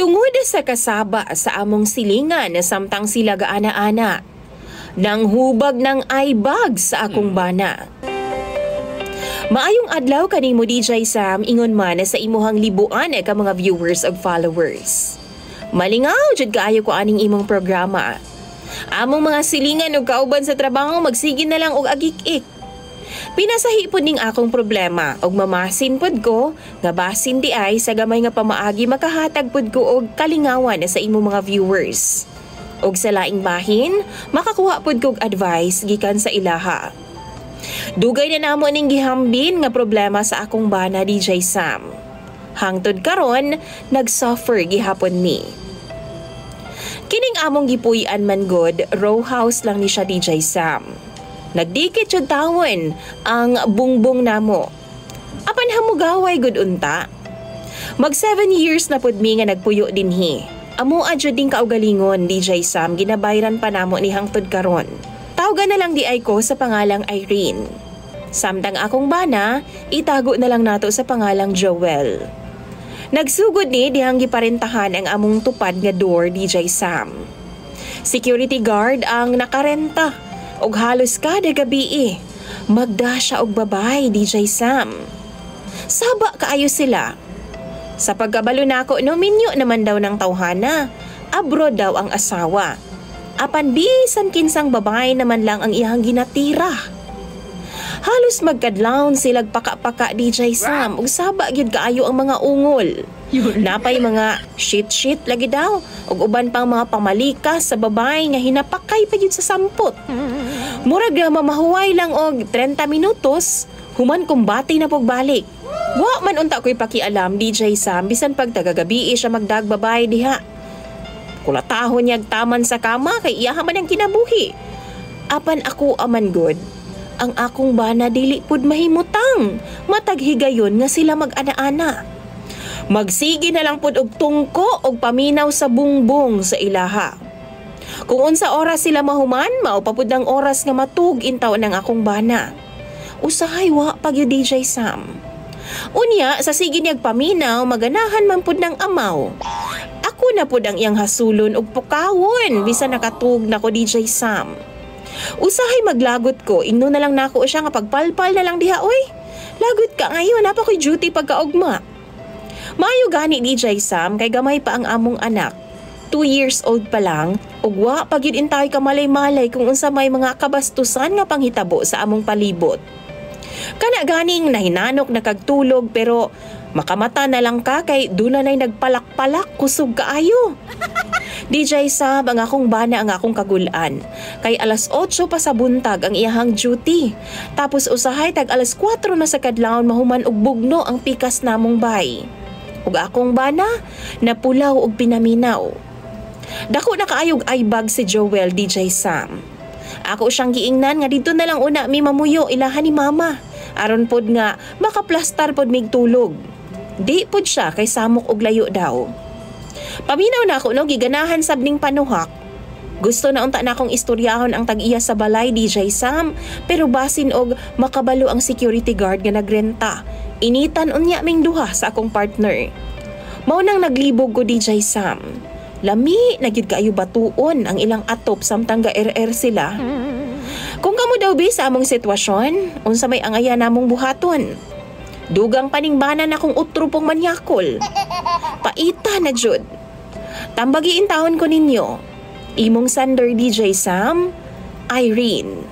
Tungod sa kasaba sa among silingan na samtang sila gaana-ana, nang hubag ng aibag sa akong bana. Maayong adlaw kanimo DJ Sam, ingon man sa imuhang libuan ka mga viewers ug followers. Malingaw jud kaayo ko aning imong programa. Among mga silingan ug kauban sa trabaho magsige na lang og agik-ik. Pinasahi pod ning akong problema ug mamasin pod ko nga basin di ay sa gamay nga pamaagi makahatag pod ko og kalingawan sa imong mga viewers. Og sa laing bahin, makakuha pod kog advice gikan sa ilaha. Dugay na namo ning gihambin nga problema sa akong bana DJ Sam. Hangtod karon, nagsuffer gihapon mi. Kining among gipuy-an man god, row house lang ni siya DJ Sam. Nagdikit jud tawon ang bungbong namo. Apan hamugaway gud unta. Mag 7 years na pud mi nga nagpuyo dinhi. Amo adyo ding kaugalingon DJ Sam, ginabayran pa namo ni hangtod karon. Tawgan na lang di ay ko sa pangalang Irene. Samtang akong bana, itago na lang nato sa pangalang Joel. Nagsugod ni dihang giparentahan ang among tupad nga door DJ Sam. Security guard ang nakarenta og halos kada gabi magda siya og babay DJ Sam. Saba kaayo sila. Sa pagkabalo nako no minyo naman daw ng tawhana, abroad daw ang asawa. Apan bisan kinsang babae naman lang ang iyang ginatira. Halos magkadlawn silag paka-paka DJ Sam ug saba gyud kaayo ang mga ungol. Napay mga shit lagi daw ug uban pang mga pamalikas sa babae nga hinapakay pa gyud sa sampot. Murag na mamahuway lang og 30 minutos, human kumbati na pogbalik. Wa man unta ko'y pakialam DJ Sam bisan pag tagagabi siya magdagbabay diha. Kulatahon niyag taman sa kama kay iyaha man ang kinabuhi. Apan ako aman good, ang akong bana dili pud mahimutang mataghigayon nga sila mag-ana-ana. Magsige na lang pud og tungko og paminaw sa bungbong sa ilaha. Kung unsa oras sila mahuman, mao pa pud ang oras nga matug intaw ng akong bana. Usahay wa pag yu DJ Sam. Unya, sa sige niyag paminaw, maganahan man pud ng amaw. Ako na pud ang iyang hasulon og pukawon, bisan nakatug na ko DJ Sam. Usahay maglagot ko, ingno na lang nako siya nga pagpalpal na lang diha, oy. Lagot ka ngayon, napa ko'y duty pagkaugma. Maayo gani DJ Sam, kay gamay pa ang among anak. 2 years old pa lang, ug wa pa gyud intay ka malay-malay kung unsa may mga kabastusan nga panghitabo sa among palibot. Kana ganing nahinanok na kagtulog pero makamata na lang ka kay dula nay nagpalak-palak kusog kaayo. DJ Sam, ang akong bana ang akong kagulan. Kay alas 8 pa sa buntag ang iyahang duty. Tapos usahay tag alas 4 na sa kadlawon mahuman og bugno ang pikas namong bay. Ug akong bana napulaw og pinaminaw. Dako na kaayog aybag si Joel DJ Sam. Ako siyang giingnan nga dito na lang una mi mamuyo ilahan ni mama. Aron pod nga makaplastar pod mig tulog. Di pod siya kay samok og layo daw. Paminaw na ako no giganahan sabning panuhak. Gusto na unta na akong istoryahon ang tag-iya sa balay DJ Sam, pero basin og makabalo ang security guard nga nagrenta. Initan unya ming duha sa akong partner. Mao nang naglibog ko DJ Sam. Lami na gyud kaayo batuon ang ilang atop samtang ga-RR sila. Kung kamo daw bi sa among sitwasyon, unsa may angaya namong buhaton? Dugang paningbana na kong utrupong manyakol. Paita na jud. Tambagiin taon ko ninyo. Imong Sander DJ Sam, Irene.